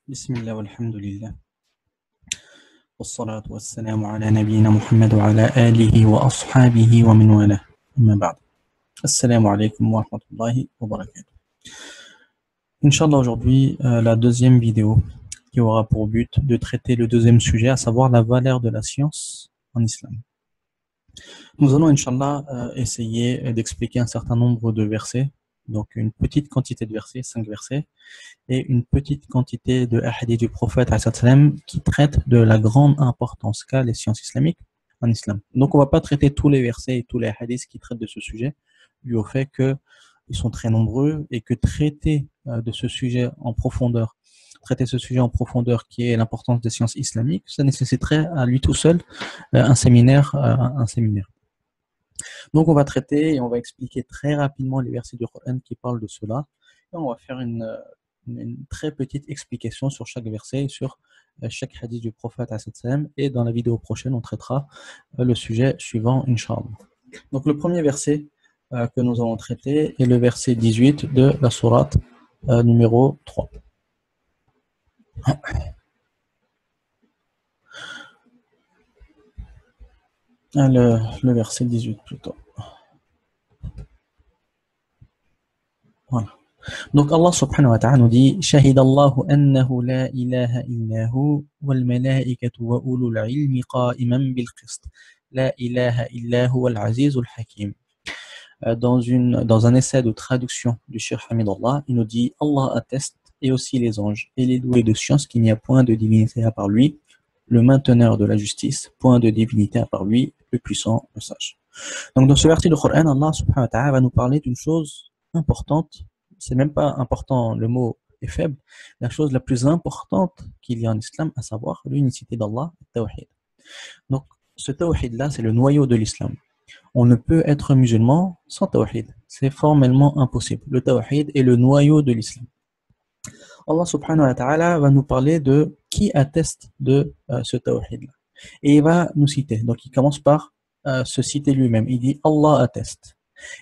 بسم الله والحمد لله والصلاة والسلام على نبينا محمد وعلى آله وأصحابه ومن والاه أما بعد السلام عليكم ورحمة الله وبركاته. Inch'Allah, aujourd'hui, la deuxième vidéo qui aura pour but de traiter le deuxième sujet, à savoir la valeur de la science en islam. Nous allons, Inch'Allah, essayer d'expliquer un certain nombre de versets, donc une petite quantité de versets, 5 versets, et une petite quantité de hadiths du prophète qui traitent de la grande importance qu'a les sciences islamiques en islam. Donc on ne va pas traiter tous les versets et tous les hadiths qui traitent de ce sujet, dû au fait qu'ils sont très nombreux et que traiter de ce sujet en profondeur, qui est l'importance des sciences islamiques, ça nécessiterait à lui tout seul un séminaire. Donc on va traiter et on va expliquer très rapidement les versets du Coran qui parlent de cela, et on va faire une très petite explication sur chaque verset et sur chaque hadith du prophète, et dans la vidéo prochaine on traitera le sujet suivant, Inch'Allah. Donc le premier verset que nous allons traiter est le verset 18 de la sourate numéro 3. Le verset 18 plutôt. Voilà. Donc Allah subhanahu wa ta'ala nous dit Shahidallahu annahu la ilaha illahu wal malaikatu wa ulul ilmi qa'iman bil qist. La ilaha illahu wal azizul hakim. Dans un essai de traduction du Cheikh Hamidullah, il nous dit Allah atteste, et aussi les anges et les doués de science, qu'il n'y a point de divinité à part lui, le mainteneur de la justice, point de divinité à part lui, le puissant, le sage. Donc dans ce verset du Coran, Allah subhanahu wa ta'ala va nous parler d'une chose importante. C'est même pas important, le mot est faible. La chose la plus importante qu'il y a en islam, à savoir l'unicité d'Allah, le tawhid. Donc ce tawhid-là, c'est le noyau de l'islam. On ne peut être musulman sans tawhid. C'est formellement impossible. Le tawhid est le noyau de l'islam. Allah subhanahu wa ta'ala va nous parler de qui atteste de ce tawhid-là. Et il va nous citer. Donc il commence par se citer lui-même. Il dit Allah atteste.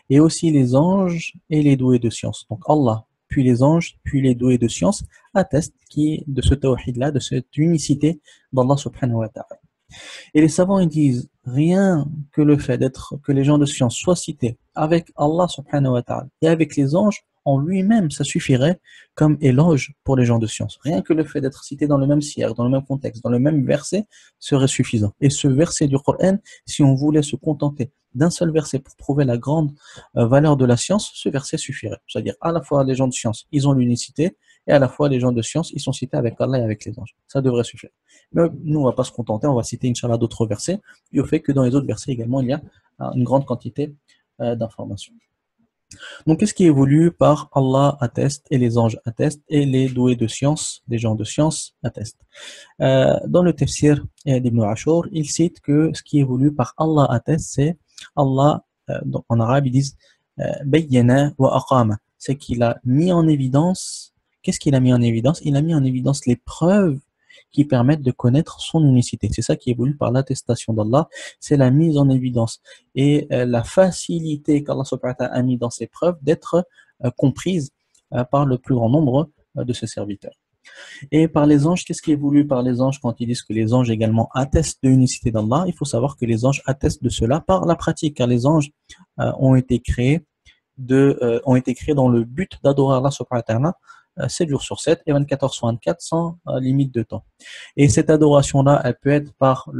Et aussi les anges et les doués de science. Donc Allah, puis les anges, puis les doués de science attestent de ce tawhid-là, de cette unicité d'Allah subhanahu wa ta'ala. Et les savants ils disent, rien que le fait que les gens de science soient cités avec Allah subhanahu wa ta'ala et avec les anges, en lui-même, ça suffirait comme éloge pour les gens de science. Rien que le fait d'être cité dans le même siège, dans le même contexte, dans le même verset, serait suffisant. Et ce verset du Coran, si on voulait se contenter d'un seul verset pour prouver la grande valeur de la science, ce verset suffirait. C'est-à-dire, à la fois les gens de science, ils ont l'unicité, et à la fois les gens de science, ils sont cités avec Allah et avec les anges. Ça devrait suffire. Mais nous, on ne va pas se contenter, on va citer, Inch'Allah, d'autres versets, et au fait que dans les autres versets également, il y a une grande quantité d'informations. Donc, qu'est-ce qui est voulu par Allah atteste, et les anges attestent, et les doués de science, les gens de science attestent. Dans le tafsir d'Ibn Ashur, il cite que ce qui est voulu par Allah atteste, c'est Allah, donc en arabe ils disent bayyana wa aqama, c'est qu'il a mis en évidence. Qu'est-ce qu'il a mis en évidence? Il a mis en évidence les preuves qui permettent de connaître son unicité. C'est ça qui est voulu par l'attestation d'Allah, c'est la mise en évidence et la facilité qu'Allah subhanahu wa ta'ala a mis dans ses preuves d'être comprise par le plus grand nombre de ses serviteurs. Et par les anges, qu'est-ce qui est voulu par les anges quand ils disent que les anges également attestent de l'unicité d'Allah? Il faut savoir que les anges attestent de cela par la pratique, car les anges ont été créés dans le but d'adorer Allah subhanahu wa ta'ala 7 jours sur 7 et 24 heures sur 24 sans limite de temps. Et cette adoration-là, elle peut être par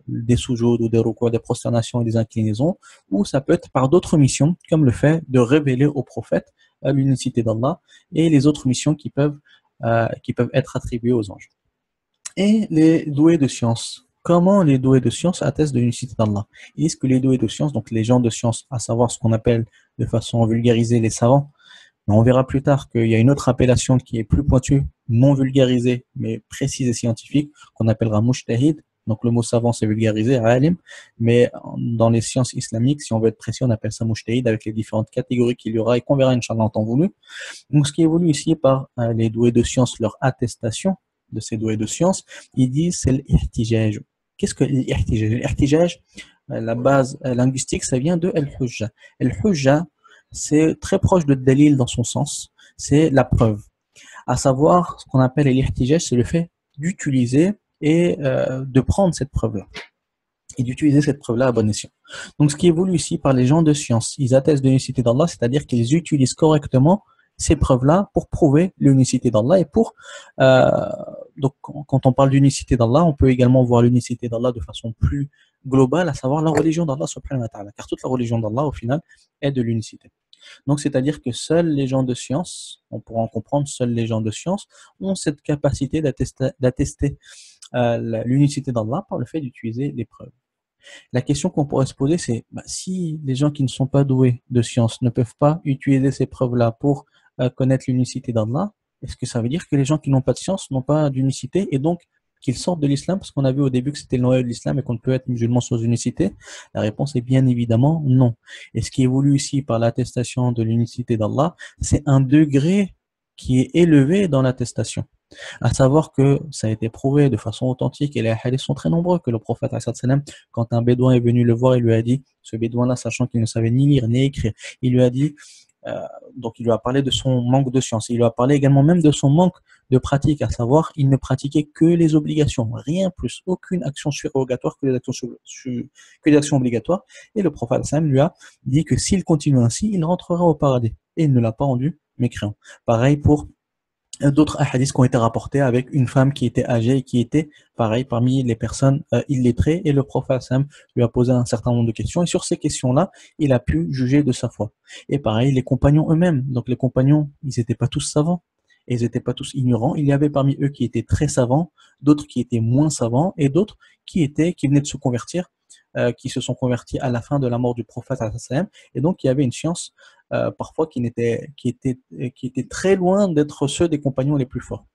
des soujouds ou des rukus, des prosternations et des inclinaisons, ou ça peut être par d'autres missions, comme le fait de révéler au prophète l'unicité d'Allah et les autres missions qui peuvent être attribuées aux anges. Et les doués de science. Comment les doués de science attestent de l'unicité d'Allah? Ils disent que les doués de science, donc les gens de science, à savoir ce qu'on appelle de façon vulgarisée les savants, mais on verra plus tard qu'il y a une autre appellation qui est plus pointue, non vulgarisée, mais précise et scientifique, qu'on appellera mujtahid. Donc le mot savant c'est vulgarisé, alim, mais dans les sciences islamiques, si on veut être précis, on appelle ça mujtahid avec les différentes catégories qu'il y aura et qu'on verra Inch'Allah en temps voulu. Donc ce qui est voulu ici par les doués de science, leur attestation de ces doués de science, ils disent c'est l'ihtijaj. Qu'est-ce que l'ihtijaj? L'ihtijaj, la base linguistique, ça vient de al-hujja. Al-hujja, c'est très proche de dalil dans son sens, c'est la preuve. À savoir, ce qu'on appelle l'ihtijaj, c'est le fait d'utiliser et de prendre cette preuve-là et d'utiliser cette preuve-là à bon escient. Donc, ce qui est voulu ici par les gens de science, ils attestent de l'unicité d'Allah, c'est-à-dire qu'ils utilisent correctement ces preuves-là pour prouver l'unicité d'Allah et pour euh, donc quand on parle d'unicité d'Allah, on peut également voir l'unicité d'Allah de façon plus globale, à savoir la religion d'Allah subhanahu wa ta'ala, car toute la religion d'Allah au final est de l'unicité. Donc c'est-à-dire que seuls les gens de science, on pourra en comprendre, seuls les gens de science ont cette capacité d'attester l'unicité d'Allah par le fait d'utiliser les preuves. La question qu'on pourrait se poser, c'est si les gens qui ne sont pas doués de science ne peuvent pas utiliser ces preuves-là pour connaître l'unicité d'Allah, est-ce que ça veut dire que les gens qui n'ont pas de science n'ont pas d'unicité et donc qu'ils sortent de l'islam? Parce qu'on a vu au début que c'était le noyau de l'islam et qu'on ne peut être musulman sans unicité. La réponse est bien évidemment non. Et ce qui est voulu ici par l'attestation de l'unicité d'Allah, c'est un degré qui est élevé dans l'attestation. À savoir que ça a été prouvé de façon authentique, et les hadiths sont très nombreux, que le prophète, quand un bédouin est venu le voir, il lui a dit, ce bédouin-là, sachant qu'il ne savait ni lire ni écrire, il lui a dit, donc il lui a parlé de son manque de science, il lui a parlé également même de son manque de pratique, à savoir, il ne pratiquait que les obligations, rien plus, aucune action surogatoire que les actions obligatoires, et le prophète lui a dit que s'il continue ainsi, il rentrera au paradis, et il ne l'a pas rendu mécréant. Pareil pour d'autres hadiths qui ont été rapportés avec une femme qui était âgée et qui était, pareil, parmi les personnes illettrées, et le prophète lui a posé un certain nombre de questions, et sur ces questions-là, il a pu juger de sa foi. Et pareil, les compagnons eux-mêmes, donc les compagnons, ils n'étaient pas tous savants, et ils n'étaient pas tous ignorants, il y avait parmi eux qui étaient très savants, d'autres qui étaient moins savants, et d'autres qui venaient de se convertir, qui se sont convertis à la fin de la mort du prophète, et donc il y avait une science parfois qui était très loin d'être ceux des compagnons les plus forts.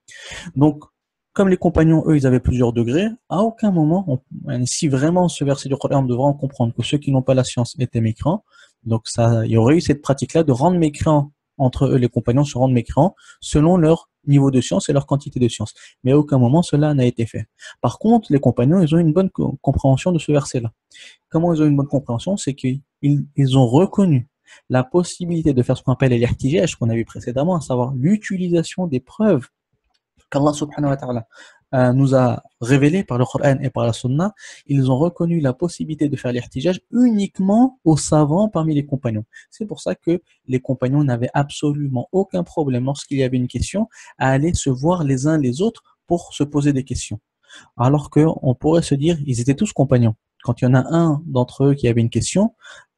Donc, comme les compagnons, eux, ils avaient plusieurs degrés, à aucun moment, si vraiment ce verset du Coran, on devrait en comprendre que ceux qui n'ont pas la science étaient mécréants, donc ça, il y aurait eu cette pratique-là de rendre mécréants, entre eux, les compagnons se rendent mécréants selon leur niveau de science et leur quantité de science. Mais à aucun moment cela n'a été fait. Par contre, les compagnons, ils ont une bonne compréhension de ce verset-là. Comment ils ont une bonne compréhension? C'est qu'ils ont reconnu la possibilité de faire ce qu'on appelle l'ihtijaj, qu'on a vu précédemment, à savoir l'utilisation des preuves qu'Allah subhanahu wa ta'ala nous a révélées par le Coran et par la Sunna. Ils ont reconnu la possibilité de faire l'ihtijaj uniquement aux savants parmi les compagnons. C'est pour ça que les compagnons n'avaient absolument aucun problème lorsqu'il y avait une question à aller se voir les uns les autres pour se poser des questions. Alors qu'on pourrait se dire, ils étaient tous compagnons. Quand il y en a un d'entre eux qui avait une question,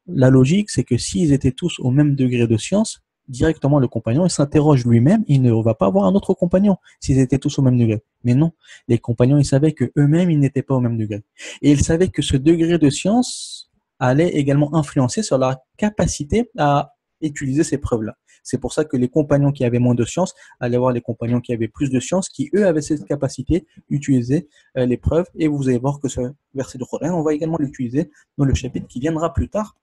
la logique, c'est que s'ils étaient tous au même degré de science, directement le compagnon, il s'interroge lui-même, il ne va pas avoir un autre compagnon s'ils étaient tous au même degré. Mais non, les compagnons, ils savaient que eux-mêmes, ils n'étaient pas au même degré. Et ils savaient que ce degré de science allait également influencer sur la capacité à utiliser ces preuves-là. C'est pour ça que les compagnons qui avaient moins de science allaient voir les compagnons qui avaient plus de science, qui eux avaient cette capacité d'utiliser les preuves. Et vous allez voir que ce verset de Coran, on va également l'utiliser dans le chapitre qui viendra plus tard,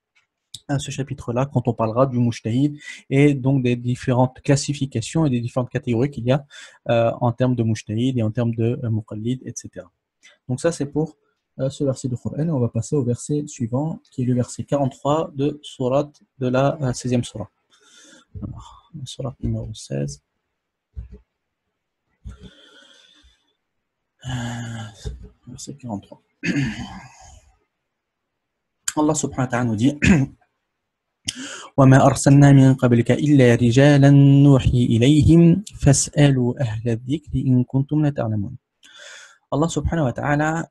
à ce chapitre-là, quand on parlera du mujtahid et donc des différentes classifications et des différentes catégories qu'il y a en termes de mujtahid et en termes de muqallid, etc. Donc ça, c'est pour ce verset de Coran. On va passer au verset suivant, qui est le verset 43 de sourate de la 16e sourate. Alors, sourate numéro 16. Verset 43. Allah subhanahu wa ta'ala nous dit وما أرسلنا من قبلك إلا رجالا نوحي إليهم فاسألوا أهل الذكر إن كنتم لا تعلمون. Allah subhanahu wa ta'ala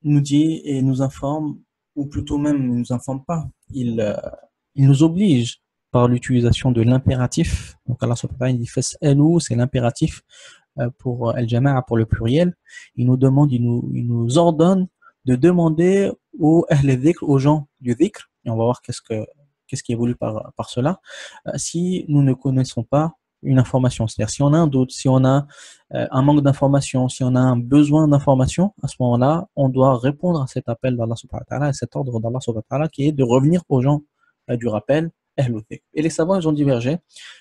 nous dit et nous informe, ou plutôt même ne nous informe pas, il nous oblige par l'utilisation de l'impératif. Donc Allah subhanahu wa ta'ala dit fas'alou, c'est l'impératif pour al-jama'a, pour le pluriel. Il nous demande, il nous ordonne de demander aux ahl dhikr, aux gens du dhikr, et on va voir qu'est-ce qui est voulu par cela, si nous ne connaissons pas une information. C'est-à-dire si on a un doute, si on a un manque d'information, si on a un besoin d'information, à ce moment-là, on doit répondre à cet appel d'Allah subhanahu wa ta'ala, à cet ordre d'Allah subhanahu wa ta'ala qui est de revenir aux gens du rappel. Et les savants, ils ont divergé.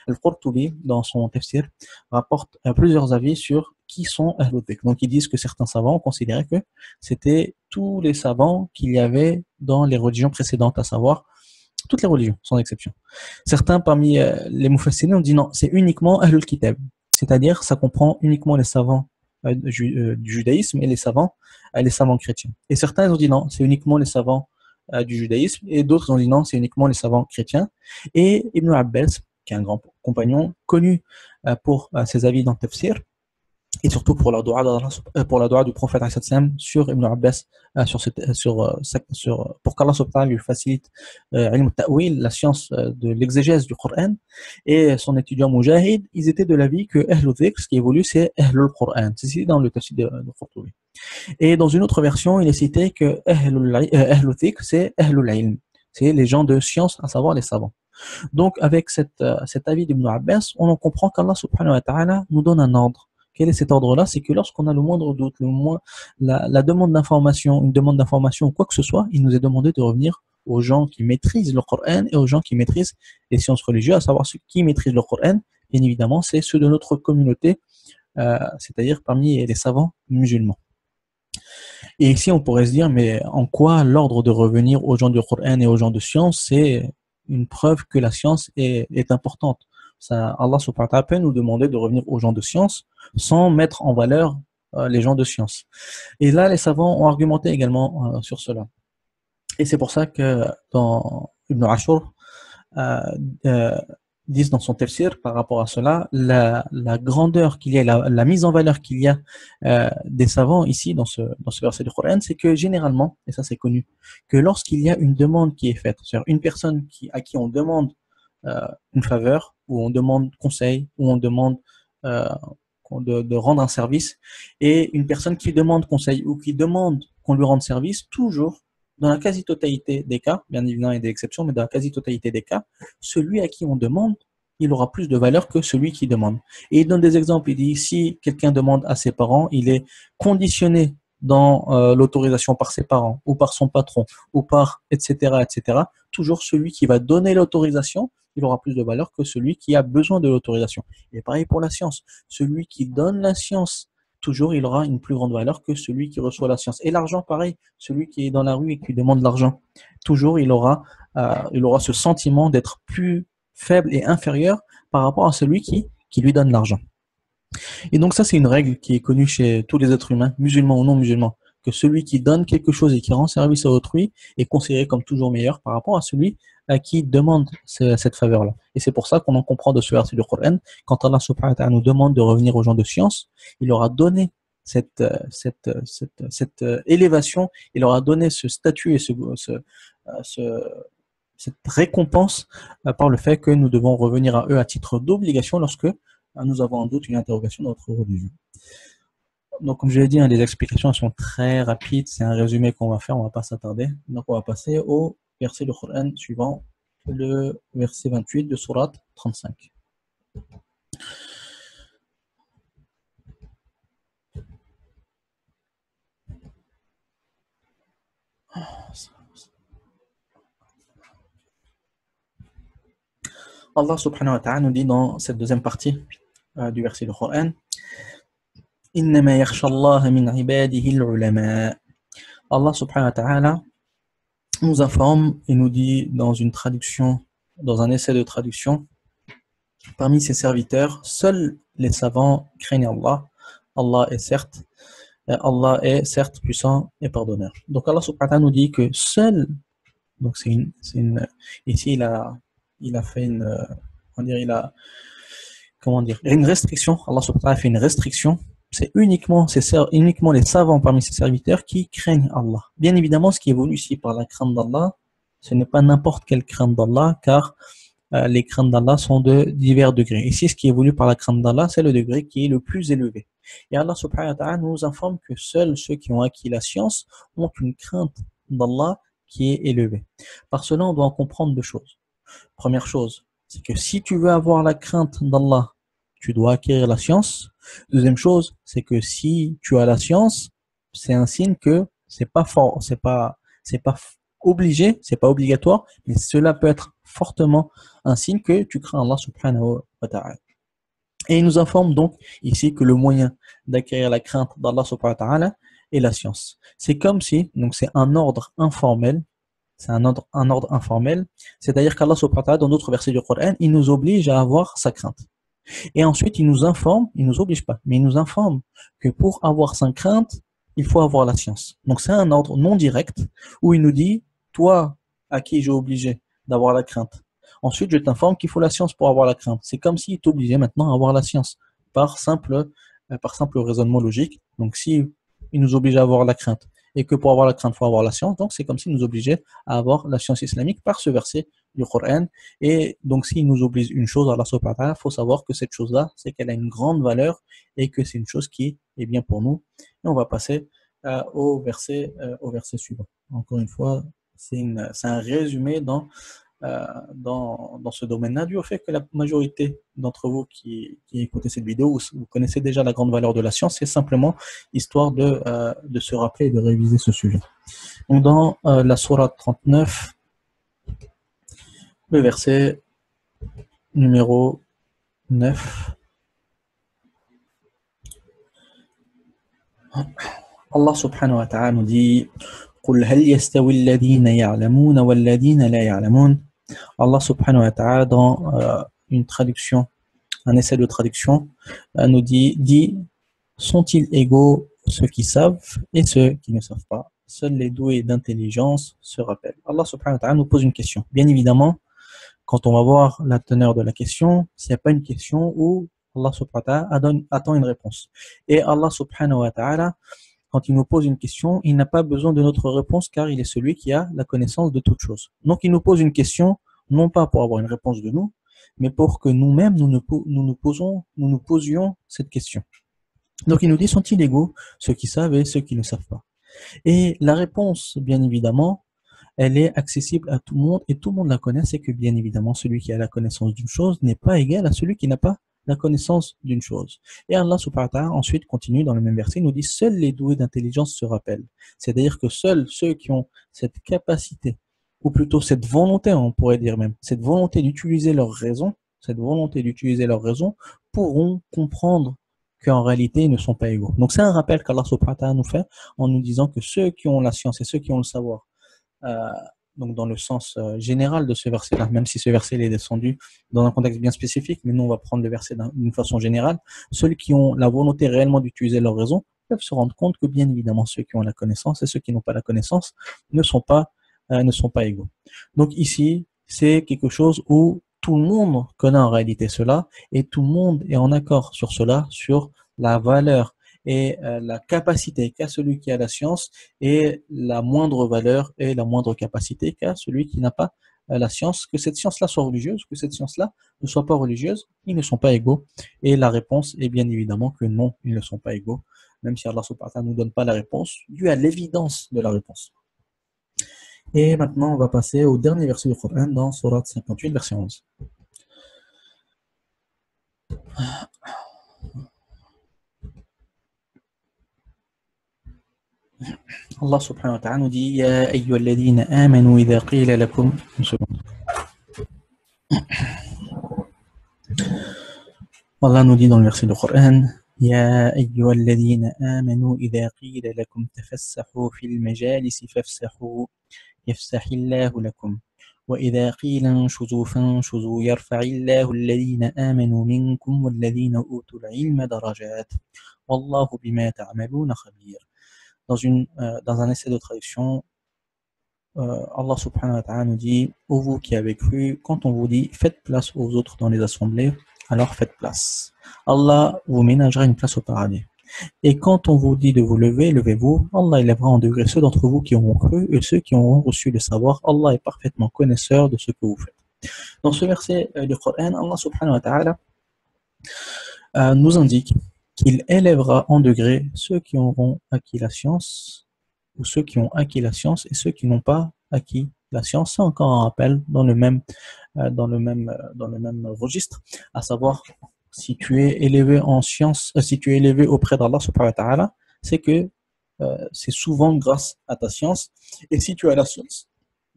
Al-Qurtubi, dans son tafsir, rapporte plusieurs avis sur qui sont Ahlul Dhikr. Donc ils disent que certains savants ont considéré que c'était tous les savants qu'il y avait dans les religions précédentes, à savoir Toutes les religions, sans exception. Certains parmi les mufassirin ont dit non, c'est uniquement Ahlul Kitab. C'est-à-dire, ça comprend uniquement les savants du judaïsme et les savants chrétiens. Et certains ils ont dit non, c'est uniquement les savants du judaïsme, et d'autres ont dit non, c'est uniquement les savants chrétiens. Et Ibn Abbas, qui est un grand compagnon, connu pour ses avis dans le tafsir, et surtout pour la dua du prophète sur Ibn Abbas, pour qu'Allah subhanahu wa ta'ala lui facilite ilm al-ta'wil, la science de l'exégèse du Coran, et son étudiant Mujahid, ils étaient de l'avis que Ahlul Dhikr, ce qui est voulu, c'est Ahlul Coran. C'est cité dans le tafsir de Qurtubi. Et dans une autre version, il est cité que Ahlul Dhikr, c'est Ahlul Ilm. C'est les gens de science, à savoir les savants. Donc, avec cet avis d'Ibn Abbas, on en comprend qu'Allah subhanahu wa ta'ala nous donne un ordre. Quel est cet ordre-là? C'est que lorsqu'on a le moindre doute, la demande d'information, une demande d'information ou quoi que ce soit, il nous est demandé de revenir aux gens qui maîtrisent le Coran et aux gens qui maîtrisent les sciences religieuses, à savoir ceux qui maîtrisent le Coran. Bien évidemment, c'est ceux de notre communauté, c'est-à-dire parmi les savants musulmans. Et ici, on pourrait se dire, mais en quoi l'ordre de revenir aux gens du Coran et aux gens de science, c'est une preuve que la science est importante. Ça, Allah subhanahu wa ta'ala peut nous demander de revenir aux gens de science sans mettre en valeur les gens de science. Et là, les savants ont argumenté également sur cela. Et c'est pour ça que dans Ibn Ashur disent dans son tafsir par rapport à cela, la grandeur qu'il y a, la mise en valeur qu'il y a des savants ici dans ce verset du Coran, c'est que généralement, et ça c'est connu, que lorsqu'il y a une demande qui est faite, c'est-à-dire une personne à qui on demande une faveur, ou on demande conseil, ou on demande de rendre un service, et une personne qui demande conseil ou qui demande qu'on lui rende service, toujours, dans la quasi-totalité des cas, bien évidemment il y a des exceptions, mais dans la quasi-totalité des cas, celui à qui on demande, il aura plus de valeur que celui qui demande. Et il donne des exemples, il dit, si quelqu'un demande à ses parents, il est conditionné dans l'autorisation par ses parents, ou par son patron, ou par etc., etc. Toujours celui qui va donner l'autorisation, il aura plus de valeur que celui qui a besoin de l'autorisation. Et pareil pour la science. Celui qui donne la science, toujours il aura une plus grande valeur que celui qui reçoit la science. Et l'argent, pareil. Celui qui est dans la rue et qui demande l'argent, toujours il aura ce sentiment d'être plus faible et inférieur par rapport à celui qui lui donne l'argent. Et donc ça, c'est une règle qui est connue chez tous les êtres humains, musulmans ou non musulmans, que celui qui donne quelque chose et qui rend service à autrui est considéré comme toujours meilleur par rapport à celui qui demande cette faveur-là. Et c'est pour ça qu'on en comprend de ce verset du Coran, quand Allah subhanahu wa ta'ala nous demande de revenir aux gens de science, il leur a donné cette élévation, il leur a donné ce statut et cette récompense par le fait que nous devons revenir à eux à titre d'obligation lorsque nous avons en doute une interrogation de notre religion. Donc, comme je l'ai dit, les explications sont très rapides. C'est un résumé qu'on va faire, on ne va pas s'attarder. Donc, on va passer au verset du Coran suivant, le verset 28 de Sourate 35. Allah subhanahu wa ta'ala nous dit dans cette deuxième partie du verset du Coran, إنما يخشى الله من عباده العلماء. Allah subhanahu wa ta'ala nous informe et nous dit dans une traduction, dans un essai de traduction, parmi ses serviteurs, seuls les savants craignent Allah. Allah est certes puissant et pardonneur. Donc Allah subhanahu wa ta'ala nous dit que seul, donc ici il a fait une restriction. Allah subhanahu wa ta'ala fait une restriction. C'est uniquement les savants parmi ses serviteurs qui craignent Allah. Bien évidemment, ce qui évolue ici par la crainte d'Allah, ce n'est pas n'importe quelle crainte d'Allah, car les craintes d'Allah sont de divers degrés. Ici, ce qui évolue par la crainte d'Allah, c'est le degré qui est le plus élevé. Et Allah subhanahu wa ta'ala nous informe que seuls ceux qui ont acquis la science ont une crainte d'Allah qui est élevée. Par cela, on doit en comprendre deux choses. Première chose, c'est que si tu veux avoir la crainte d'Allah, tu dois acquérir la science. Deuxième chose, c'est que si tu as la science, c'est un signe que c'est pas obligé, c'est pas obligatoire, mais cela peut être fortement un signe que tu crains Allah subhanahu wa ta'ala. Et il nous informe donc ici que le moyen d'acquérir la crainte d'Allah subhanahu wa ta'ala est la science. C'est comme si, donc c'est un ordre informel, c'est un ordre informel. C'est-à-dire qu'Allah subhanahu wa ta'ala, dans d'autres versets du Coran, il nous oblige à avoir sa crainte. Et ensuite, il nous informe, il nous oblige pas, mais il nous informe que pour avoir sa crainte, il faut avoir la science. Donc c'est un ordre non direct où il nous dit, toi, à qui j'ai obligé d'avoir la crainte. Ensuite, je t'informe qu'il faut la science pour avoir la crainte. C'est comme s'il t'obligeait maintenant à avoir la science par simple raisonnement logique. Donc si il nous oblige à avoir la crainte et que pour avoir la crainte, il faut avoir la science, donc c'est comme s'il nous obligeait à avoir la science islamique par ce verset du Coran. Et donc, s'il nous oblige une chose, Allah subhanahu wa ta'ala, il faut savoir que cette chose-là, c'est qu'elle a une grande valeur et que c'est une chose qui est bien pour nous. Et on va passer au verset suivant. Encore une fois, c'est un résumé dans ce domaine-là, dû au fait que la majorité d'entre vous qui écoutez cette vidéo, vous connaissez déjà la grande valeur de la science, c'est simplement histoire de se rappeler et de réviser ce sujet. Donc, dans la sourate 39, le verset numéro 9. Allah subhanahu wa ta'ala nous dit قُلْ هَلْ يَسْتَوِي الَّذِينَ يَعْلَمُونَ وَالَّذِينَ لَا يَعْلَمُونَ. Allah subhanahu wa ta'ala, dans une traduction, un essai de traduction, nous dit sont-ils égaux ceux qui savent et ceux qui ne savent pas? Seuls les doués d'intelligence se rappellent. Allah subhanahu wa ta'ala nous pose une question. Bien évidemment, quand on va voir la teneur de la question, ce n'est pas une question où Allah subhanahu wa ta'ala attend une réponse. Et Allah subhanahu wa ta'ala, quand il nous pose une question, il n'a pas besoin de notre réponse car il est celui qui a la connaissance de toutes choses. Donc il nous pose une question, non pas pour avoir une réponse de nous, mais pour que nous-mêmes nous posions cette question. Donc il nous dit, sont-ils égaux ceux qui savent et ceux qui ne savent pas? Et la réponse, bien évidemment, elle est accessible à tout le monde et tout le monde la connaît, c'est que bien évidemment celui qui a la connaissance d'une chose n'est pas égal à celui qui n'a pas la connaissance d'une chose. Et Allah subhanahu wa ta'ala ensuite continue dans le même verset, il nous dit seuls les doués d'intelligence se rappellent. C'est-à-dire que seuls ceux qui ont cette capacité, ou plutôt cette volonté, on pourrait dire même, cette volonté d'utiliser leur raison, pourront comprendre qu'en réalité ils ne sont pas égaux. Donc c'est un rappel qu'Allah subhanahu wa ta'ala nous fait en nous disant que ceux qui ont la science et ceux qui ont le savoir, donc dans le sens général de ce verset-là, même si ce verset est descendu dans un contexte bien spécifique, mais nous on va prendre le verset d'une façon générale, ceux qui ont la volonté réellement d'utiliser leur raison peuvent se rendre compte que bien évidemment ceux qui ont la connaissance et ceux qui n'ont pas la connaissance ne sont pas égaux. Donc ici, c'est quelque chose où tout le monde connaît en réalité cela et tout le monde est en accord sur cela, sur la valeur et la capacité qu'a celui qui a la science et la moindre valeur et la moindre capacité qu'a celui qui n'a pas la science, que cette science-là soit religieuse, que cette science-là ne soit pas religieuse, ils ne sont pas égaux. Et la réponse est bien évidemment que non, ils ne sont pas égaux, même si Allah subhanahu wa ta'ala ne nous donne pas la réponse, dû à l'évidence de la réponse. Et maintenant, on va passer au dernier verset du Coran dans Surat 58, verset 11. Allah subhanahu wa ta'ala nous dit Ya ayyuhalladhina amanu idha qila lakum. Une seconde. Allah nous dit dans le verset du Coran Ya ayyuhalladhina amanu idha qila lakum tafassahu fil majalisi fafsahu yafsahillahu lakum. وإذا قيل انشزوا فانشزوا يرفع الله الذين آمنوا منكم والذين أوتوا العلم درجات والله بما تعملون خبير. Dans un essai de traduction, Allah subhanahu wa ta'ala nous dit ô vous qui avez cru, quand on vous dit faites place aux autres dans les assemblées, alors faites place. Allah vous ménagera une place au paradis. Et quand on vous dit de vous lever, levez-vous. Allah élèvera en degré ceux d'entre vous qui auront cru et ceux qui auront reçu le savoir. Allah est parfaitement connaisseur de ce que vous faites. Dans ce verset du Coran, Allah subhanahu wa ta'ala nous indique qu'il élèvera en degré ceux qui auront acquis la science, ou ceux qui ont acquis la science et ceux qui n'ont pas acquis la science. C'est encore un rappel dans le même registre, à savoir si tu es élevé en science, si tu es élevé auprès d'Allah subhanahu wa ta'ala, c'est que c'est souvent grâce à ta science, et si tu as la science,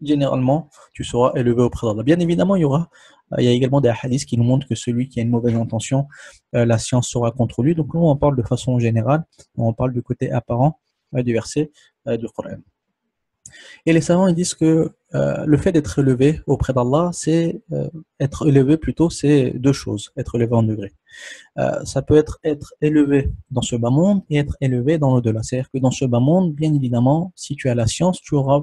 généralement, tu seras élevé auprès d'Allah. Bien évidemment, il y a également des hadiths qui nous montrent que celui qui a une mauvaise intention, la science sera contre lui. Donc nous, on parle de façon générale, on parle du côté apparent du verset du Coran. Et les savants ils disent que le fait d'être élevé auprès d'Allah, c'est être élevé plutôt, c'est deux choses, être élevé en degré. Ça peut être élevé dans ce bas monde et être élevé dans l'au-delà. C'est-à-dire que dans ce bas monde, bien évidemment, si tu as la science, tu auras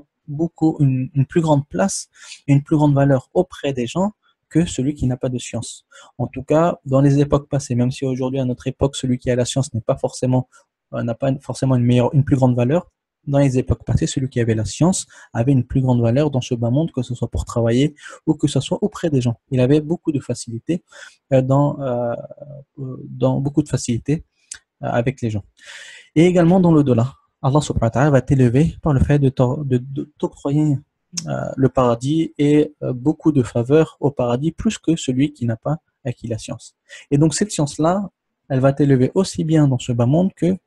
une plus grande place, une plus grande valeur auprès des gens que celui qui n'a pas de science. En tout cas, dans les époques passées, même si aujourd'hui à notre époque, celui qui a la science n'a pas forcément une plus grande valeur. Dans les époques passées, celui qui avait la science avait une plus grande valeur dans ce bas monde, que ce soit pour travailler ou que ce soit auprès des gens. Il avait beaucoup de facilité dans beaucoup de facilité avec les gens. Et également dans l'au-delà. Allah subhanahu wa ta'ala va t'élever par le fait de t'octroyer le paradis et beaucoup de faveurs au paradis, plus que celui qui n'a pas acquis la science. Et donc cette science-là, elle va t'élever aussi bien dans ce bas monde que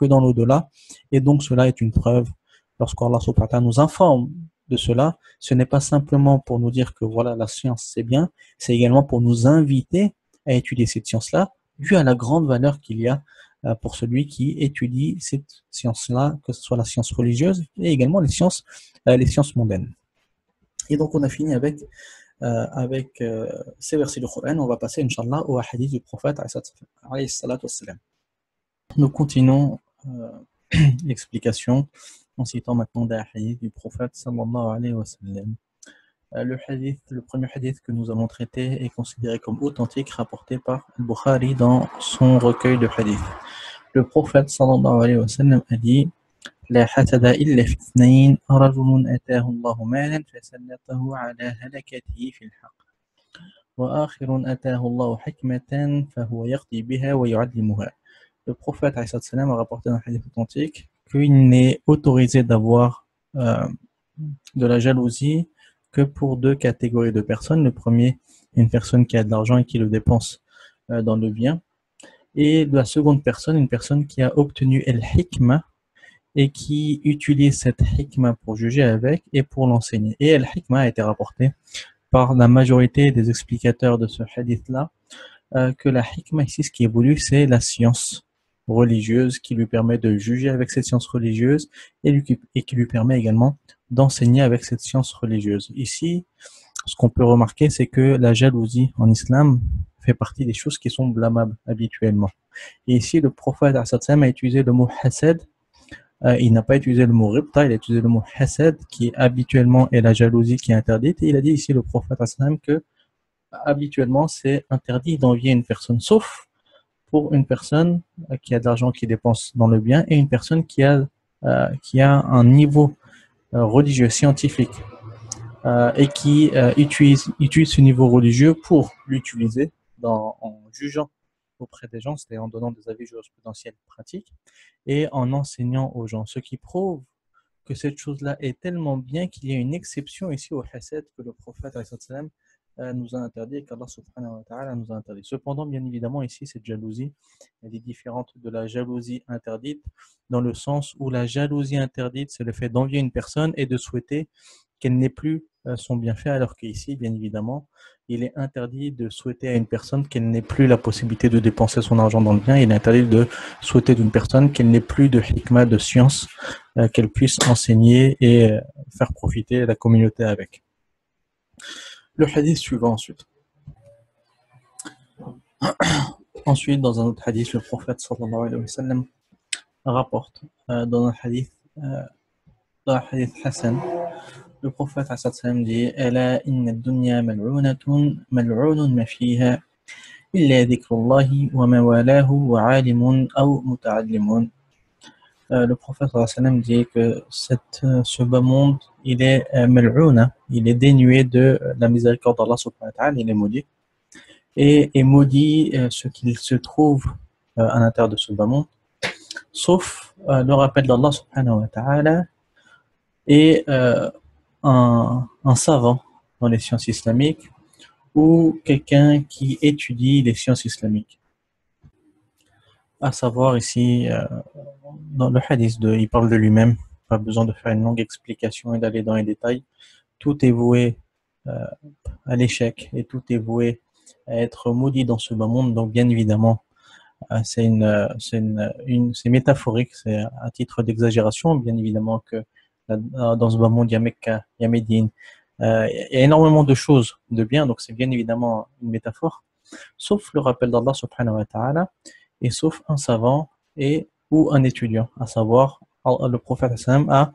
dans l'au-delà. Et donc cela est une preuve. Lorsqu'Allah subhanahu wa ta'ala nous informe de cela, ce n'est pas simplement pour nous dire que voilà, la science c'est bien, c'est également pour nous inviter à étudier cette science-là, dû à la grande valeur qu'il y a pour celui qui étudie cette science-là, que ce soit la science religieuse et également les sciences mondaines. Et donc on a fini avec ces versets du Coran. On va passer, Inch'Allah, au hadith du prophète. Nous continuons l'explication en citant maintenant des hadiths du prophète sallallahu alayhi wa sallam. Le premier hadith que nous allons traiter est considéré comme authentique, rapporté par Al-Bukhari dans son recueil de hadiths. Le prophète sallallahu alayhi wa sallam a dit: لا حسد إلا في اثنين رجل أتاه الله مالا فسلطه على هلكته في الحق وآخر أتاه الله حكمة فهو يقضي بها ويعلمها. Le prophète alayhi salam a rapporté dans un hadith authentique qu'il n'est autorisé d'avoir de la jalousie que pour deux catégories de personnes. Le premier, une personne qui a de l'argent et qui le dépense dans le bien. Et la seconde personne, une personne qui a obtenu el-hikmah et qui utilise cette hikmah pour juger avec et pour l'enseigner. Et el-hikmah a été rapporté par la majorité des explicateurs de ce hadith-là, que la hikmah ici, ce qui est voulu, c'est la science religieuse qui lui permet de juger avec cette science religieuse et qui lui permet également d'enseigner avec cette science religieuse. Ici, ce qu'on peut remarquer, c'est que la jalousie en islam fait partie des choses qui sont blâmables habituellement. Et ici, le prophète a utilisé le mot hasad. Il n'a pas utilisé le mot ribta, il a utilisé le mot hasad, qui habituellement est la jalousie qui est interdite. Et il a dit ici, le prophète que habituellement, c'est interdit d'envier une personne, sauf pour une personne qui a de l'argent qui dépense dans le bien et une personne qui a un niveau religieux, scientifique, et qui utilise ce niveau religieux pour l'utiliser en jugeant auprès des gens, c'est-à-dire en donnant des avis jurisprudentiels pratiques et en enseignant aux gens. Ce qui prouve que cette chose-là est tellement bien qu'il y a une exception ici au hasad que le prophète nous a interdit et qu'Allah subhanahu wa ta'ala nous a interdit. Cependant, bien évidemment, ici, cette jalousie, elle est différente de la jalousie interdite, dans le sens où la jalousie interdite, c'est le fait d'envier une personne et de souhaiter qu'elle n'ait plus son bienfait, alors qu'ici, bien évidemment, il est interdit de souhaiter à une personne qu'elle n'ait plus la possibilité de dépenser son argent dans le bien. Il est interdit de souhaiter d'une personne qu'elle n'ait plus de hikmah, de science, qu'elle puisse enseigner et faire profiter la communauté avec. Le hadith suivant ensuite. Ensuite, dans un autre hadith, le prophète sallallahu alayhi wa sallam rapporte dans un hadith Hassan, le prophète sallam dit: Ala inna ad-dunya mal'unatun mal'unun ma fiha illa dhikrullahi wa ma walahu wa 'alimun aw muta'allimun. Le prophète sallam dit que ce bas monde, il est mal'una, il est dénué de la miséricorde d'Allah subhanahu wa ta'ala, il est maudit. Et maudit ce qu'il se trouve à l'intérieur de ce bas monde, sauf le rappel d'Allah subhanahu wa ta'ala et un savant dans les sciences islamiques ou quelqu'un qui étudie les sciences islamiques. À savoir ici, dans le hadith, il parle de lui-même, pas besoin de faire une longue explication et d'aller dans les détails. Tout est voué à l'échec et tout est voué à être maudit dans ce bas monde. Donc bien évidemment, c'est métaphorique, c'est à titre d'exagération. Bien évidemment que dans ce bas monde, il y a Mecca, il y a Médine, il y a énormément de choses de bien, donc c'est bien évidemment une métaphore, sauf le rappel d'Allah subhanahu wa ta'ala, et sauf un savant et ou un étudiant, à savoir, le prophète sallam a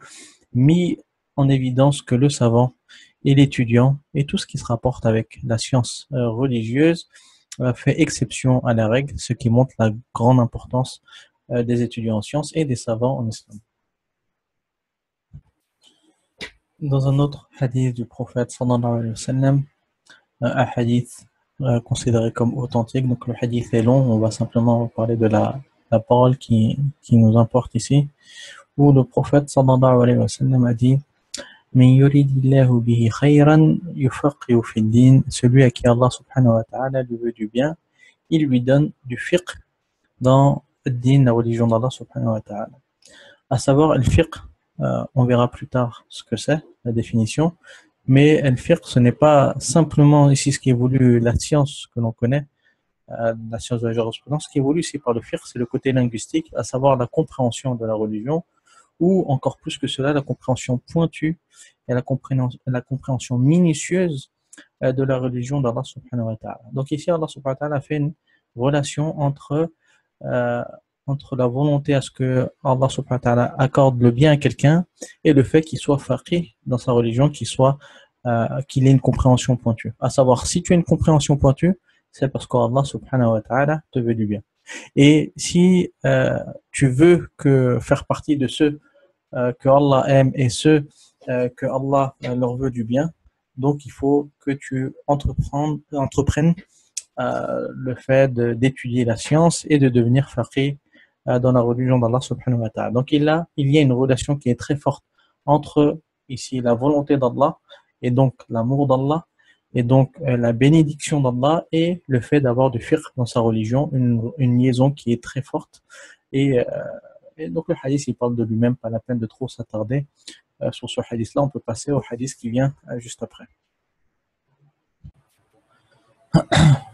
mis en évidence que le savant et l'étudiant et tout ce qui se rapporte avec la science religieuse fait exception à la règle, ce qui montre la grande importance des étudiants en sciences et des savants en islam. Dans un autre hadith du prophète sallallahu alayhi wa sallam, un hadith considéré comme authentique, donc le hadith est long, on va simplement parler de la parole qui nous importe ici, où le prophète sallallahu alayhi wa sallam a dit: "Men yuridillahu bihi khayran yufaqihu fi din", celui à qui Allah subhanahu wa ta'ala lui veut du bien, il lui donne du fiqh dans le din, la religion d'Allah subhanahu wa ta'ala. À savoir, le fiqh, on verra plus tard ce que c'est, la définition, mais le fiqh, ce n'est pas simplement ici ce qui est voulu, la science que l'on connaît, la science de la jurisprudence. Ce qui est voulu ici par le fiqh, c'est le côté linguistique, à savoir la compréhension de la religion, ou encore plus que cela, la compréhension pointue et la compréhension minutieuse de la religion d'Allah subhanahu wa ta'ala. Donc ici, Allah subhanahu wa ta'ala fait une relation euh, entre la volonté à ce que Allah subhanahu wa ta'ala accorde le bien à quelqu'un et le fait qu'il soit faqih dans sa religion, qu'il ait une compréhension pointue. À savoir, si tu as une compréhension pointue, c'est parce qu'Allah subhanahu wa ta'ala te veut du bien. Et si tu veux faire partie de ceux que Allah aime et ceux que Allah leur veut du bien, donc il faut que tu entreprennes le fait d'étudier la science et de devenir faqih dans la religion d'Allah subhanahu wa ta'ala. Donc il y a une relation qui est très forte entre ici la volonté d'Allah et donc l'amour d'Allah et donc la bénédiction d'Allah et le fait d'avoir du fiqh dans sa religion, une liaison qui est très forte. Et donc le hadith, il parle de lui-même, pas la peine de trop s'attarder sur ce hadith-là. On peut passer au hadith qui vient juste après.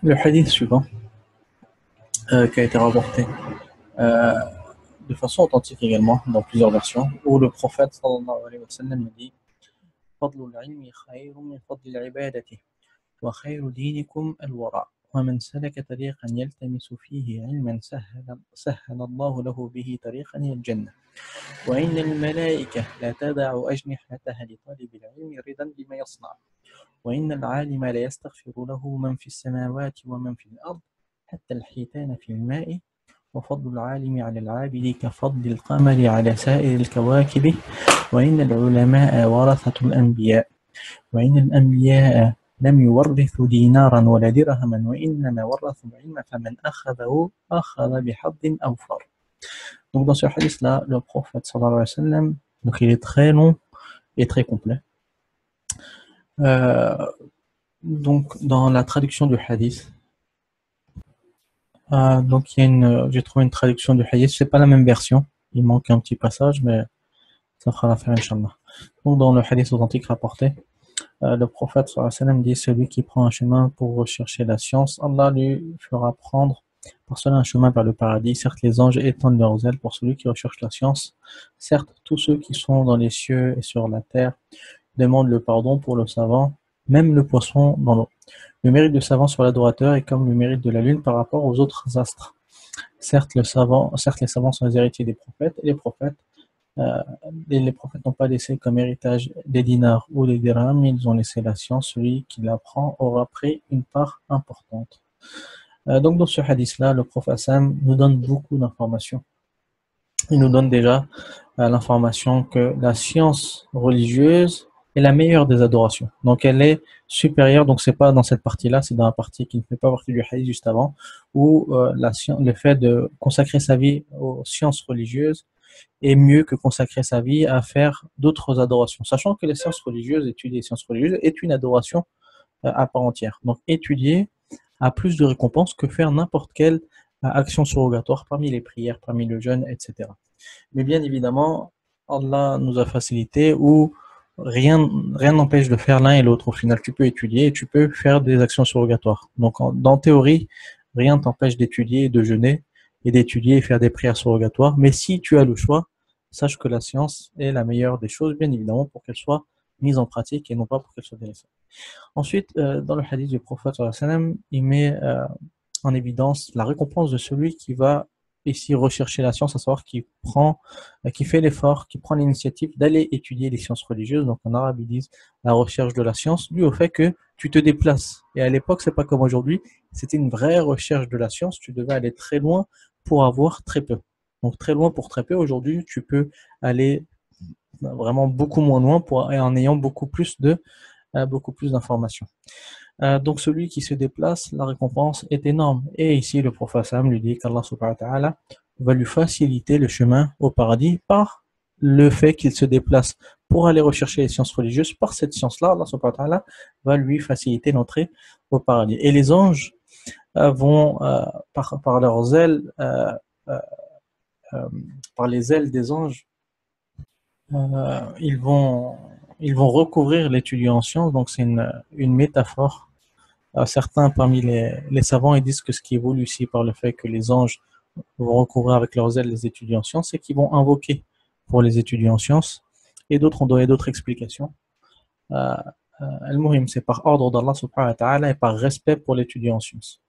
Le hadith suivant, qui a été rapporté de façon authentique également, dans plusieurs versions, où le prophète sallallahu alayhi wa sallam dit: فضل العلم خير من فضل العبادة وخير دينكم الورع ومن سلك طريقا يلتمس فيه علما سهل الله له به طريقا إلى الجنة وإن الملائكة لا تدع أجنحتها لطالب العلم رضا بما يصنع وإن العالم لا يستغفر له من في السماوات ومن في الأرض حتى الحيتان في الماء وفضل العالم على العابد كفضل القمر على سائر الكواكب وإن العلماء ورثة الأنبياء وإن الأنبياء لم يورثوا دينارا ولا درهما وإنما ورثوا العلم فمن أخذه أخذ بحظ أوفر. Donc dans ce hadith-là, le prophète sallallahu alayhi wa sallam, donc il est très long et très complet. Donc dans la traduction du hadith, donc j'ai trouvé une traduction du hadith, c'est pas la même version, il manque un petit passage, mais ça fera l'affaire Inch'Allah. Donc dans le hadith authentique rapporté, le prophète sallallahu alayhi wa sallam dit: celui qui prend un chemin pour rechercher la science, Allah lui fera prendre par cela un chemin vers le paradis. Certes, les anges étendent leurs ailes pour celui qui recherche la science. Certes, tous ceux qui sont dans les cieux et sur la terre demandent le pardon pour le savant, même le poisson dans l'eau. Le mérite du savant sur l'adorateur est comme le mérite de la lune par rapport aux autres astres. Certes, les savants sont les héritiers des prophètes, et les prophètes n'ont pas laissé comme héritage des dinars ou des dirhams, ils ont laissé la science. Celui qui l'apprend aura pris une part importante. Donc dans ce hadith-là, le prophète Sam nous donne beaucoup d'informations. Il nous donne déjà l'information que la science religieuse est la meilleure des adorations. Donc elle est supérieure, donc c'est pas dans cette partie-là, c'est dans la partie qui ne fait pas partie du hadith juste avant, où le fait de consacrer sa vie aux sciences religieuses est mieux que consacrer sa vie à faire d'autres adorations. Sachant que étudier les sciences religieuses est une adoration à part entière. Donc étudier a plus de récompenses que faire n'importe quelle action surrogatoire parmi les prières, parmi le jeûne, etc. Mais bien évidemment, Allah nous a facilité où rien n'empêche de faire l'un et l'autre. Au final, tu peux étudier et tu peux faire des actions surrogatoires. Donc, dans théorie, rien t'empêche d'étudier et de jeûner et d'étudier et faire des prières surrogatoires. Mais si tu as le choix, sache que la science est la meilleure des choses, bien évidemment, pour qu'elle soit mise en pratique et non pas pour qu'elle soit délaissée. Ensuite, dans le hadith du prophète, sallallahu alayhi wa sallam, il met en évidence la récompense de celui qui va ici rechercher la science, à savoir qui fait l'effort, qui prend l'initiative d'aller étudier les sciences religieuses. Donc en arabe, ils disent la recherche de la science, dû au fait que tu te déplaces. Et à l'époque, c'est pas comme aujourd'hui, c'était une vraie recherche de la science. Tu devais aller très loin pour avoir très peu. Donc très loin pour très peu. Aujourd'hui, tu peux aller vraiment beaucoup moins loin en ayant beaucoup plus d'informations. Donc celui qui se déplace, la récompense est énorme. Et ici, le prophète Sam lui dit qu'Allah subhanahu wa ta'ala va lui faciliter le chemin au paradis par le fait qu'il se déplace pour aller rechercher les sciences religieuses. Par cette science-là, Allah subhanahu wa ta'ala va lui faciliter l'entrée au paradis. Et les anges vont, par leurs ailes, par les ailes des anges, euh, ils vont, ils vont recouvrir l'étudiant en sciences. Donc c'est une métaphore. Certains parmi les savants ils disent que ce qui évolue ici par le fait que les anges vont recouvrir avec leurs ailes les étudiants en sciences, c'est qu'ils vont invoquer pour les étudiants en sciences. Et d'autres ont donné d'autres explications. Al-Muhim, c'est par ordre d'Allah subhanahu wa ta'ala et par respect pour l'étudiant en sciences.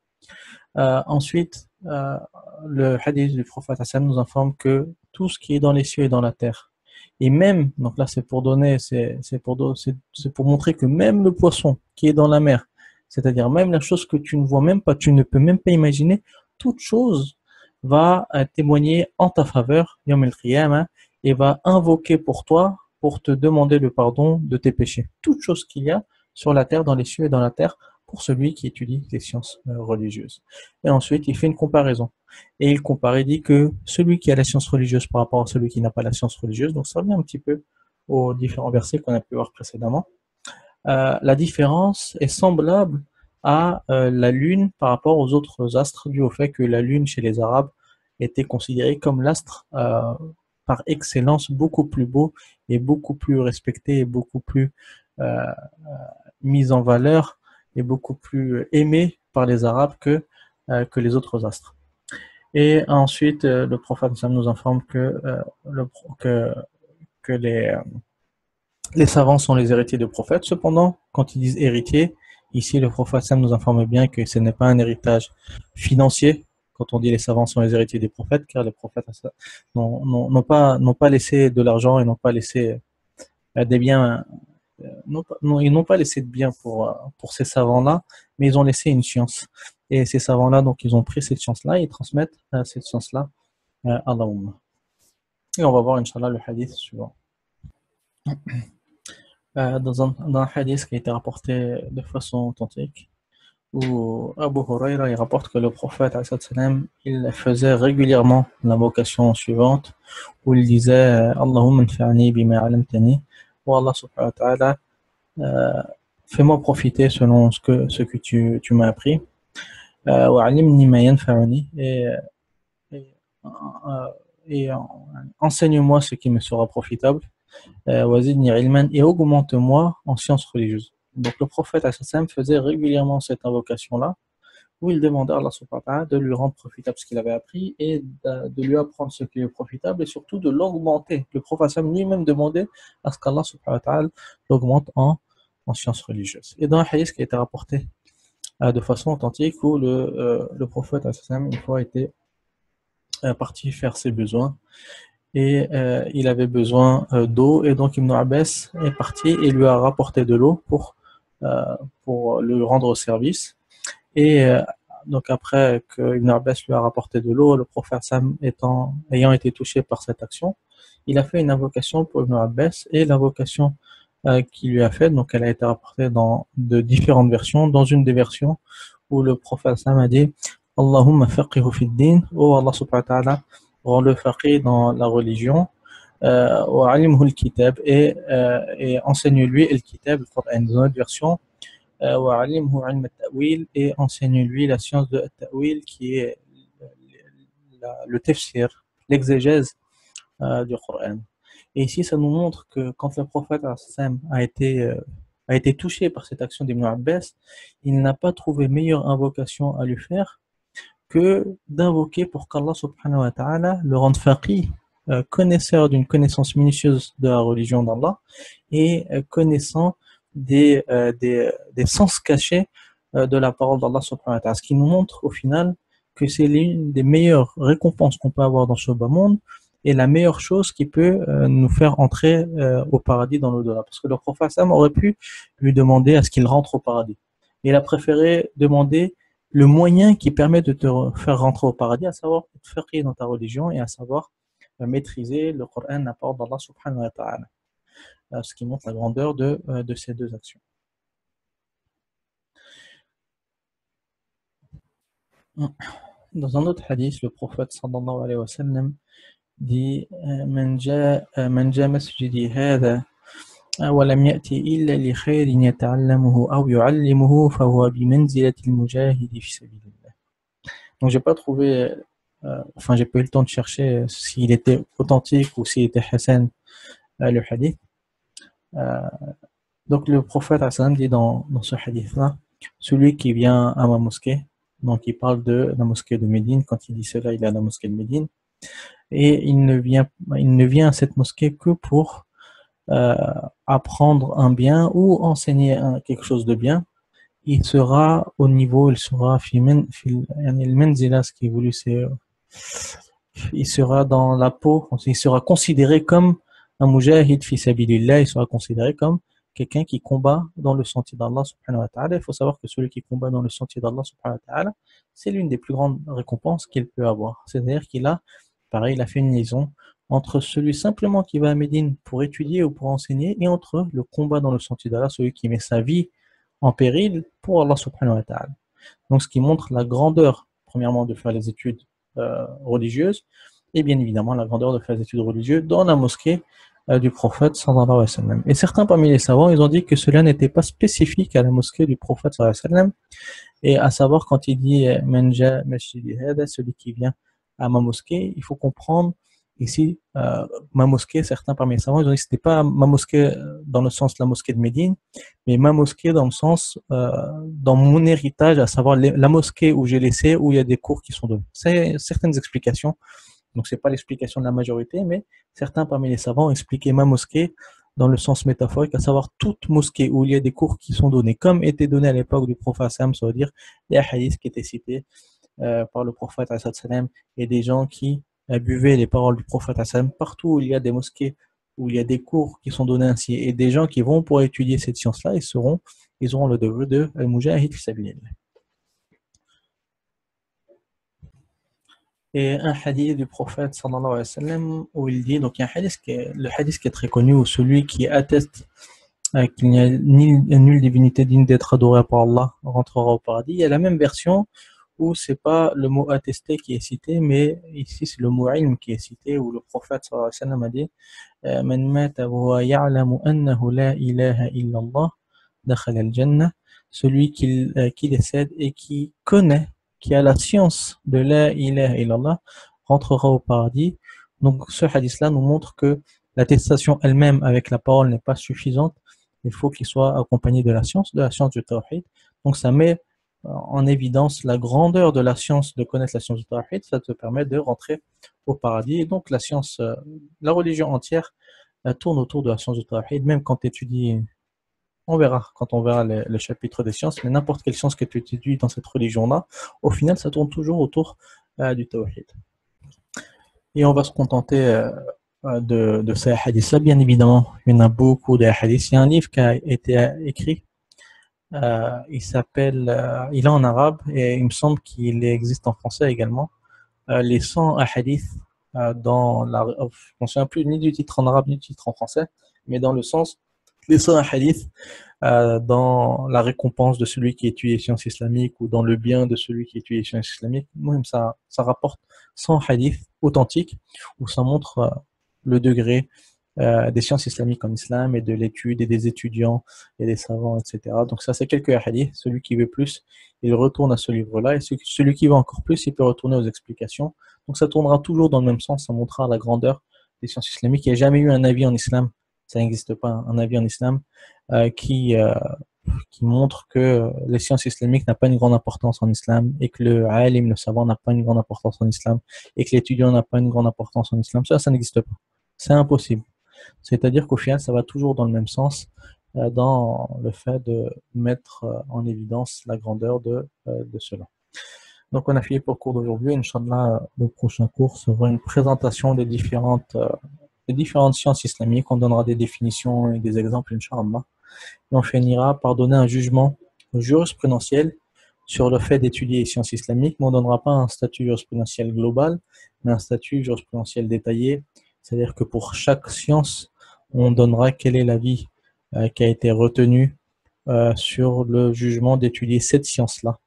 Ensuite, le hadith du prophète Hassan nous informe que tout ce qui est dans les cieux et dans la terre, et même, donc là c'est pour donner, c'est pour montrer que même le poisson qui est dans la mer, c'est-à-dire même la chose que tu ne vois même pas, tu ne peux même pas imaginer, toute chose va témoigner en ta faveur, Yom el-Qiyamah, et va invoquer pour toi, pour te demander le pardon de tes péchés. Toute chose qu'il y a sur la terre, dans les cieux et dans la terre, pour celui qui étudie les sciences religieuses. Et ensuite, il fait une comparaison. Et il compare, il dit que celui qui a la science religieuse par rapport à celui qui n'a pas la science religieuse, donc ça revient un petit peu aux différents versets qu'on a pu voir précédemment, la différence est semblable à la Lune par rapport aux autres astres, dû au fait que la Lune chez les Arabes était considérée comme l'astre par excellence beaucoup plus beau et beaucoup plus respecté et beaucoup plus euh, mis en valeur et beaucoup plus aimé par les Arabes que les autres astres. Et ensuite, le prophète Sam nous informe que, que les savants sont les héritiers des prophètes. Cependant, quand ils disent héritier, ici le prophète Sam nous informe bien que ce n'est pas un héritage financier. Quand on dit les savants sont les héritiers des prophètes, car les prophètes n'ont pas laissé de l'argent et n'ont pas laissé des biens, ils n'ont pas laissé de biens pour ces savants-là, mais ils ont laissé une science. Et ces savants-là, donc, ils ont pris cette science-là et ils transmettent cette science-là à la Ummah. Et on va voir, Inch'Allah, le hadith suivant. Dans un hadith qui a été rapporté de façon authentique, où Abu Huraira il rapporte que le prophète il faisait régulièrement l'invocation suivante, où il disait Allahumma anfa'ni bima 'allamtani, ou Allah subhanahu wa ta'ala, fais-moi profiter selon ce que tu m'as appris, wa 'allimni ma yanfa'uni, et, et enseigne-moi ce qui me sera profitable. Et augmente-moi en sciences religieuses. Donc le prophète faisait régulièrement cette invocation-là, où il demandait à Allah subhanahu wa ta'ala de lui rendre profitable ce qu'il avait appris et de lui apprendre ce qui est profitable et surtout de l'augmenter. Le prophète lui-même demandait à ce qu'Allah subhanahu wa ta'ala l'augmente en sciences religieuses. Et dans un hadith qui a été rapporté de façon authentique, où le prophète une fois était parti faire ses besoins et il avait besoin d'eau et donc Ibn Abbas est parti et lui a rapporté de l'eau pour lui rendre service et donc après que Ibn Abbas lui a rapporté de l'eau, le prophète Sam ayant été touché par cette action, il a fait une invocation pour Ibn Abbas et l'invocation qu'il lui a faite, donc elle a été rapportée dans de différentes versions. Dans une des versions où le prophète Sam a dit Allahumma faqihu fid din, oh Allah subhanahu wa ta'ala, rend le faqih dans la religion, wa alimhu al-kitab, et enseigne-lui al-kitab, dans une autre version, wa alimhu ilm al-ta'wil, et enseigne-lui la science de al-ta'wil qui est le tafsir, l'exégèse du Coran. Et ici, ça nous montre que quand le prophète a été touché par cette action d'Ibn Abbas, il n'a pas trouvé meilleure invocation à lui faire que d'invoquer pour qu'Allah subhanahu wa ta'ala le rende faqih connaisseur d'une connaissance minutieuse de la religion d'Allah et connaissant des sens cachés de la parole d'Allah subhanahu wa ta'ala. Ce qui nous montre au final que c'est l'une des meilleures récompenses qu'on peut avoir dans ce bas monde et la meilleure chose qui peut nous faire entrer au paradis dans l'au-delà. Parce que le prophète Sam aurait pu lui demander à ce qu'il rentre au paradis. Il a préféré demander le moyen qui permet de te faire rentrer au paradis, à savoir te faire prier dans ta religion et à savoir maîtriser le Coran, la parole d'Allah subhanahu wa ta'ala. Ce qui montre la grandeur de ces deux actions. Dans un autre hadith, le prophète sallallahu alayhi wa sallam dit Man jaa masjidi hadha ولم يأتي إلا لخير يتعلمه أو يعلمه فهو بمنزلة المجاهد في سبيل الله. Donc j'ai pas trouvé, enfin j'ai pas eu le temps de chercher s'il était authentique ou s'il était Hassan le hadith. Donc le prophète sallam dit dans ce hadith-là, celui qui vient à ma mosquée, donc il parle de la mosquée de Médine, quand il dit cela il est à la mosquée de Médine, et il ne vient à cette mosquée que pour apprendre un bien ou enseigner quelque chose de bien, il sera au niveau, il sera ce qui est voulu, c'est il sera dans la peau, il sera considéré comme un mujahid fi sabilillah, il sera considéré comme quelqu'un qui combat dans le sentier d'Allah subhanahu wa ta'ala. Il faut savoir que celui qui combat dans le sentier d'Allah subhanahu wa ta'ala, c'est l'une des plus grandes récompenses qu'il peut avoir. C'est-à-dire qu'il a, pareil, il a fait une liaison entre celui simplement qui va à Médine pour étudier ou pour enseigner et entre le combat dans le sentier d'Allah, celui qui met sa vie en péril pour Allah subhanahu wa ta'ala. Donc ce qui montre la grandeur, premièrement, de faire les études religieuses et bien évidemment la grandeur de faire les études religieuses dans la mosquée du prophète sallallahu alayhi wa sallam. Et certains parmi les savants, ils ont dit que cela n'était pas spécifique à la mosquée du prophète sallallahu alayhi wa sallam, et à savoir quand il dit Manja masjidi hada, celui qui vient à ma mosquée, il faut comprendre ici ma mosquée, certains parmi les savants, ils ont dit que c'était pas ma mosquée dans le sens de la mosquée de Médine, mais ma mosquée dans le sens dans mon héritage, à savoir la mosquée où j'ai laissé, où il y a des cours qui sont donnés. C'est certaines explications. Donc, ce n'est pas l'explication de la majorité, mais certains parmi les savants ont expliqué ma mosquée dans le sens métaphorique, à savoir toute mosquée où il y a des cours qui sont donnés, comme étaient donnés à l'époque du prophète Sam, ça veut dire les hadiths qui étaient cités par le prophète sallam, et des gens qui buvaient les paroles du prophète sallam. Partout où il y a des mosquées, où il y a des cours qui sont donnés ainsi, et des gens qui vont pour étudier cette science-là, ils auront le degré de al-mujahid fi sabilillah. Et un hadith du prophète sallallahu alayhi wa sallam où il dit, donc il y a un hadith le hadith qui est très connu, où celui qui atteste qu'il n'y a nulle divinité digne d'être adorée par Allah rentrera au paradis. Il y a la même version où c'est pas le mot attesté qui est cité, mais ici c'est le mot ilm qui est cité, où le prophète sallallahu alayhi wa sallam a dit Man mata wa huwa ya'lamu annahu la ilaha illa Allah dakhala al-jannah, celui qui décède et qui connaît, qui a la science de la ilaha illallah, rentrera au paradis. Donc ce hadith-là nous montre que l'attestation elle-même avec la parole n'est pas suffisante. Il faut qu'il soit accompagné de la science du tawhid. Donc ça met en évidence la grandeur de la science, de connaître la science du tawhid. Ça te permet de rentrer au paradis. Et donc la science, la religion entière tourne autour de la science du tawhid. Même quand tu étudies, on verra quand on verra le chapitre des sciences, mais n'importe quelle science que tu étudies dans cette religion-là, au final, ça tourne toujours autour du tawhid. Et on va se contenter de ces hadiths-là, bien évidemment. Il y en a beaucoup de hadiths. Il y a un livre qui a été écrit, il s'appelle, il est en arabe, et il me semble qu'il existe en français également, les 100 hadiths dans la... Je ne me souviens plus ni du titre en arabe ni du titre en français, mais dans le sens les 100 hadiths dans la récompense de celui qui étudie les sciences islamiques ou dans le bien de celui qui étudie les sciences islamiques. Moi, ça rapporte 100 hadiths authentiques où ça montre le degré des sciences islamiques en islam et de l'étude et des étudiants et des savants, etc. Donc ça, c'est quelques hadiths. Celui qui veut plus, il retourne à ce livre-là, et celui qui veut encore plus, il peut retourner aux explications. Donc ça tournera toujours dans le même sens, ça montrera la grandeur des sciences islamiques. Il n'y a jamais eu un avis en islam, ça n'existe pas, un avis en islam qui qui montrent que les sciences islamiques n'ont pas une grande importance en islam et que le alim, le savant, n'a pas une grande importance en islam et que l'étudiant n'a pas une grande importance en islam. Ça n'existe pas. C'est impossible. C'est-à-dire qu'au final, ça va toujours dans le même sens, dans le fait de mettre en évidence la grandeur de cela. Donc, on a fini pour le cours d'aujourd'hui. Inch'Allah, le prochain cours sera une présentation des différentes sciences islamiques. On donnera des définitions et des exemples, Inch'Allah. Et on finira par donner un jugement jurisprudentiel sur le fait d'étudier les sciences islamiques, mais on ne donnera pas un statut jurisprudentiel global, mais un statut jurisprudentiel détaillé. C'est-à-dire que pour chaque science, on donnera quel est l'avis qui a été retenu sur le jugement d'étudier cette science-là,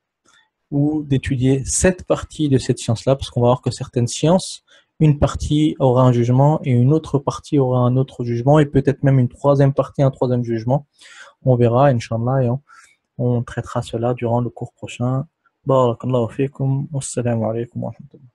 ou d'étudier cette partie de cette science-là, parce qu'on va voir que certaines sciences, une partie aura un jugement et une autre partie aura un autre jugement, et peut-être même une troisième partie, un troisième jugement. On verra, Inch'Allah, et on traitera cela durant le cours prochain. Barakallahu fikum, wassalamu alaikum wa rahmatullah.